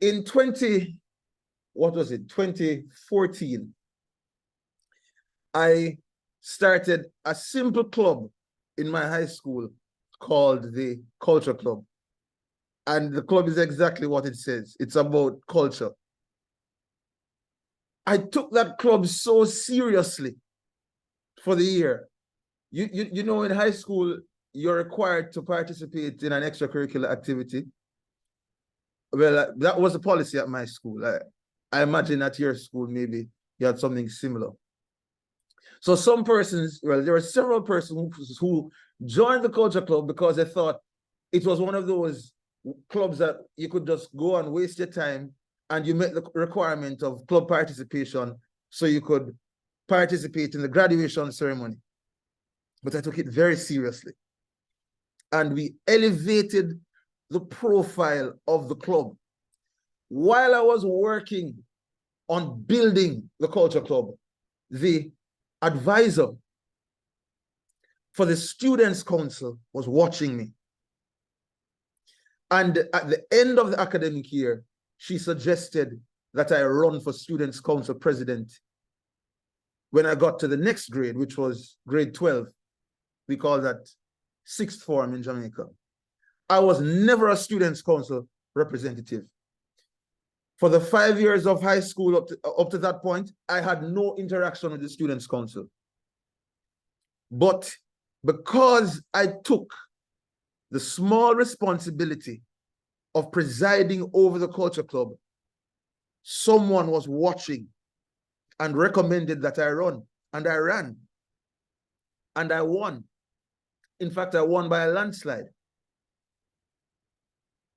In 2014, I started a simple club in my high school called the Culture Club. And the club is exactly what it says. It's about culture. I took that club so seriously for the year. You know, in high school, you're required to participate in an extracurricular activity. Well, that was a policy at my school. I imagine at your school, maybe you had something similar. So some persons, well, there were several persons who joined the Culture Club because they thought it was one of those clubs that you could just go and waste your time, and you met the requirement of club participation so you could participate in the graduation ceremony. But I took it very seriously. And we elevated the profile of the club. While I was working on building the Culture Club, the advisor for the Students' Council was watching me. And at the end of the academic year, she suggested that I run for Students' Council president. When I got to the next grade, which was grade 12, we call that sixth form in Jamaica. I was never a Students' Council representative. For the 5 years of high school up to that point, I had no interaction with the Students' Council. But because I took the small responsibility of presiding over the Culture Club, someone was watching and recommended that I run. And I ran. And I won. In fact, I won by a landslide.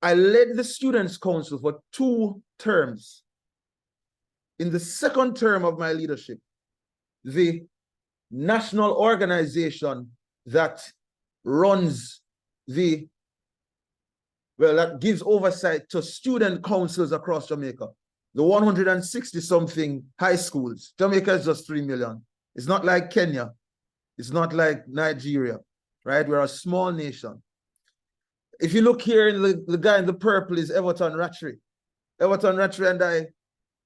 I led the Students' Council for 2 terms. In the second term of my leadership, the national organization that runs that gives oversight to student councils across Jamaica, the 160-something high schools. Jamaica is just 3 million. It's not like Kenya. It's not like Nigeria, right? We're a small nation. If you look here, the guy in the purple is Everton Rattray. Everton Rattray and I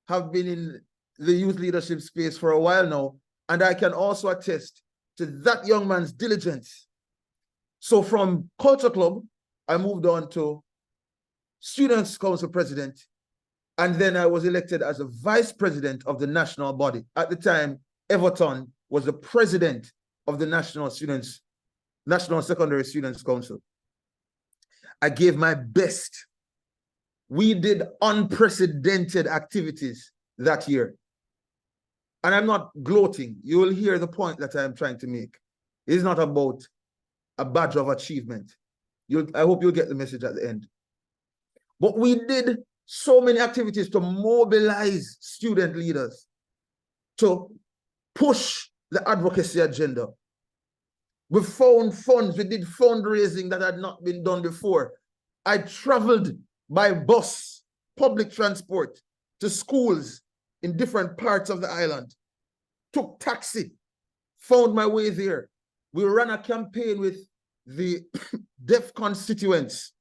have been in the youth leadership space for a while now, and I can also attest to that young man's diligence. So from Culture Club, I moved on to Students' Council president, and then I was elected as a vice president of the national body. At the time, Everton was the president of the National Secondary Students' Council. I gave my best. We did unprecedented activities that year. And I'm not gloating. You will hear the point that I'm trying to make. It's not about a badge of achievement. I hope you'll get the message at the end. But we did so many activities to mobilize student leaders, to push the advocacy agenda. We found funds, we did fundraising that had not been done before. I traveled by bus, public transport, to schools in different parts of the island, took taxi, found my way there. We ran a campaign with the deaf constituents,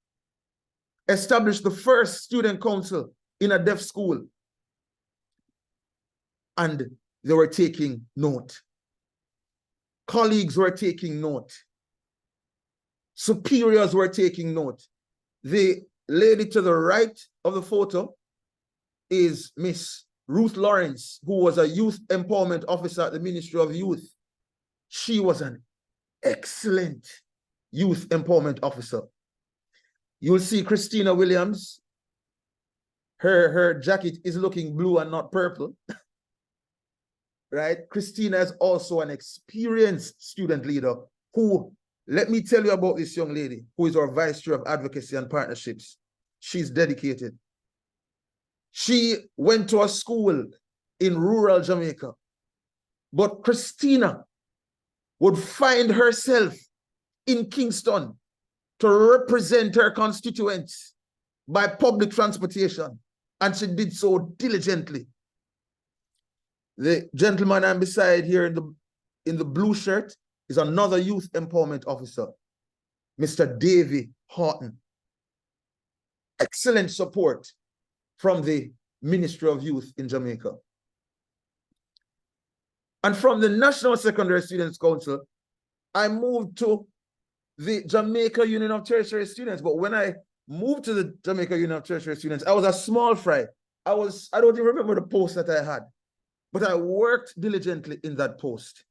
established the first student council in a deaf school, and they were taking note. Colleagues were taking note. Superiors were taking note. The lady to the right of the photo is Miss Ruth Lawrence, who was a youth empowerment officer at the Ministry of Youth. She was an excellent youth empowerment officer. You'll see Christina Williams. Her jacket is looking blue and not purple. Right? Christina is also an experienced student leader who, let me tell you about this young lady who is our Vice Chair of Advocacy and Partnerships. She's dedicated. She went to a school in rural Jamaica, but Christina would find herself in Kingston to represent her constituents by public transportation, and she did so diligently. The gentleman I'm beside here in the blue shirt is another youth empowerment officer, Mr. Davy Horton. Excellent support from the Ministry of Youth in Jamaica. And from the National Secondary Students Council, I moved to the Jamaica Union of Tertiary Students. But when I moved to the Jamaica Union of Tertiary Students, I was a small fry. I don't even remember the post that I had, but I worked diligently in that post.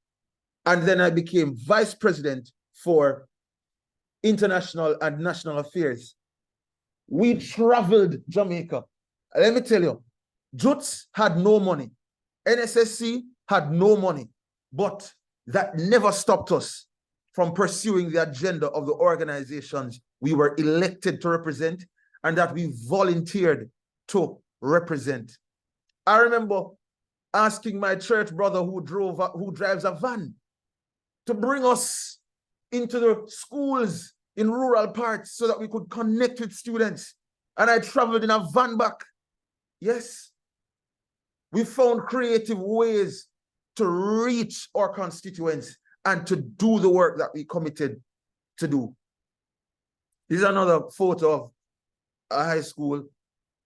And then I became vice president for international and national affairs. We traveled Jamaica. Let me tell you, JUTS had no money. NSSC had no money, but that never stopped us from pursuing the agenda of the organizations we were elected to represent and that we volunteered to represent. I remember asking my church brother who drives a van to bring us into the schools in rural parts so that we could connect with students. And I traveled in a van back. Yes. We found creative ways to reach our constituents and to do the work that we committed to do. This is another photo of a high school.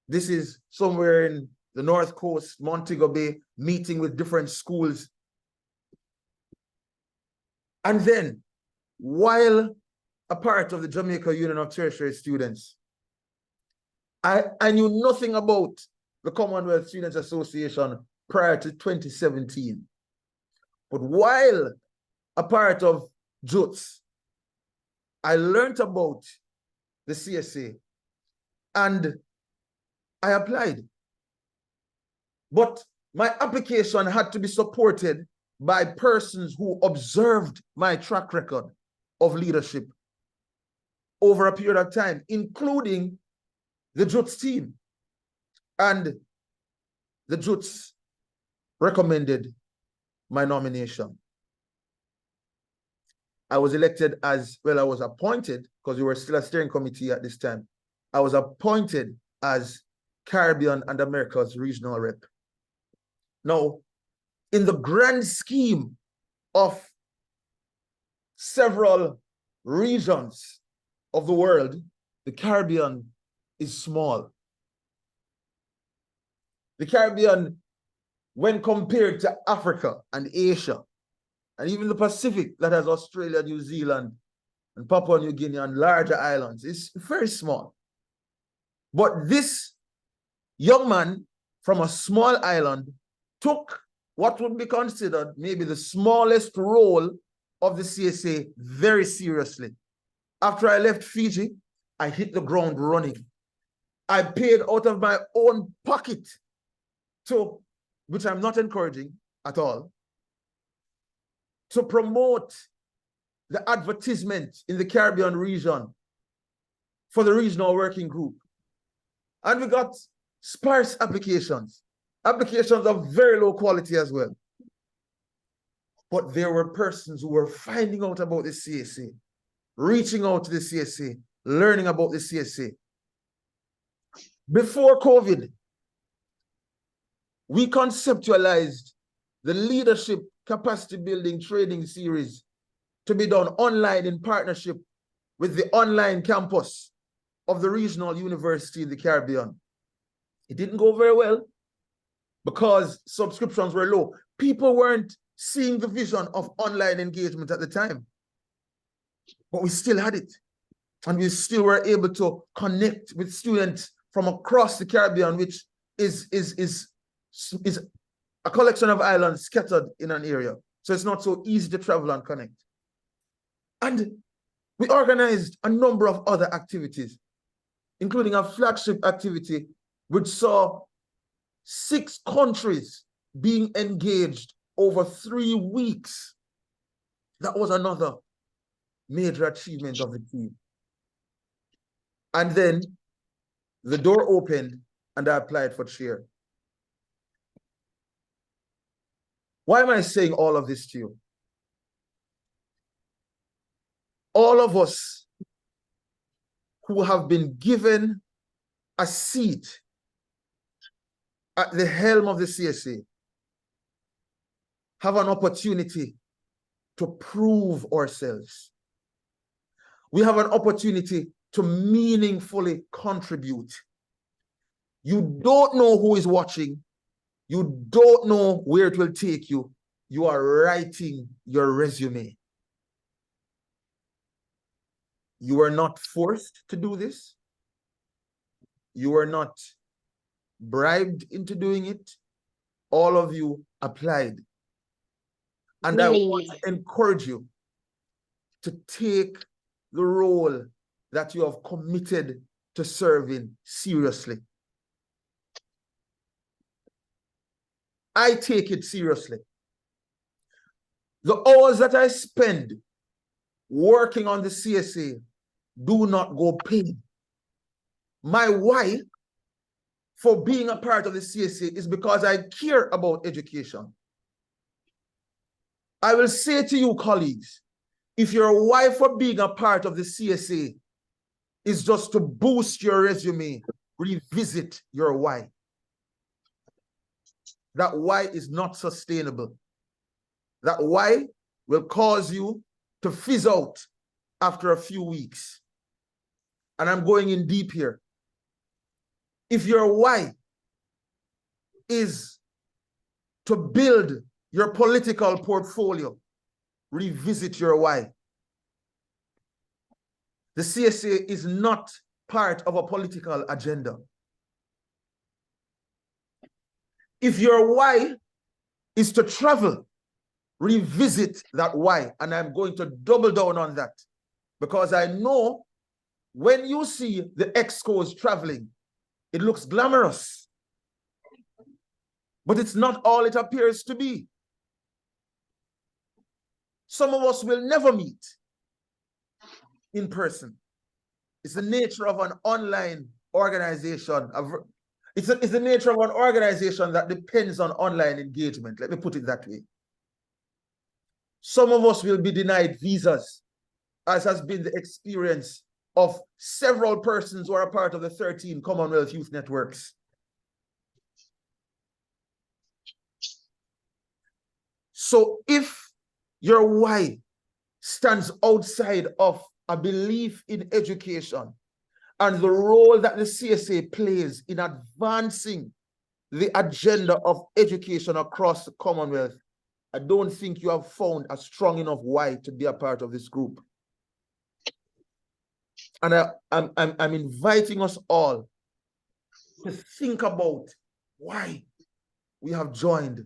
This is somewhere in the North Coast, Montego Bay, meeting with different schools. And then, while a part of the Jamaica Union of Tertiary Students, I knew nothing about the Commonwealth Students Association prior to 2017. But while a part of JUTS, I learned about the CSA and I applied. But my application had to be supported by persons who observed my track record of leadership over a period of time, including the JUTS team. And the JUTS recommended my nomination. I was elected as, well, I was appointed, because we were still a steering committee at this time. I was appointed as Caribbean and America's regional rep. Now, in the grand scheme of several regions of the world, the Caribbean is small. The Caribbean, when compared to Africa and Asia, and even the Pacific that has Australia, New Zealand, and Papua New Guinea and larger islands, is very small. But this young man from a small island took what would be considered maybe the smallest role of the CSA very seriously. After I left Fiji, I hit the ground running. I paid out of my own pocket, which I'm not encouraging at all, to promote the advertisement in the Caribbean region for the regional working group. And we got sparse applications of very low quality as well. But there were persons who were finding out about the CSA, reaching out to the CSA, learning about the CSA. Before COVID, we conceptualized the leadership capacity building training series to be done online in partnership with the online campus of the regional university in the Caribbean. It didn't go very well because subscriptions were low. People weren't seeing the vision of online engagement at the time, but we still had it. And we still were able to connect with students from across the Caribbean, which is a collection of islands scattered in an area. So it's not so easy to travel and connect. And we organized a number of other activities, including a flagship activity which saw 6 countries being engaged over 3 weeks. That was another major achievement of the team. And then the door opened and I applied for chair. Why am I saying all of this to you? All of us who have been given a seat at the helm of the CSA have an opportunity to prove ourselves. We have an opportunity to meaningfully contribute. You don't know who is watching. You don't know where it will take you. You are writing your resume. You are not forced to do this. You are not bribed into doing it. All of you applied. And I want to encourage you to take the role that you have committed to serving seriously. I take it seriously. The hours that I spend working on the CSA do not go paid. My why for being a part of the CSA is because I care about education. I will say to you, colleagues, if your why for being a part of the CSA is just to boost your resume, revisit your why. That why is not sustainable. That why will cause you to fizz out after a few weeks. And I'm going in deep here. If your why is to build your political portfolio, revisit your why. The CSA is not part of a political agenda. If your why is to travel, revisit that why. And I'm going to double down on that because I know when you see the excos traveling, it looks glamorous, but it's not all it appears to be. Some of us will never meet in person. It's the nature of an online organization. It's the nature of an organization that depends on online engagement. Let me put it that way. Some of us will be denied visas, as has been the experience of several persons who are a part of the 13 Commonwealth Youth Networks. So if your why stands outside of a belief in education and the role that the CSA plays in advancing the agenda of education across the Commonwealth, I don't think you have found a strong enough why to be a part of this group. And I'm inviting us all to think about why we have joined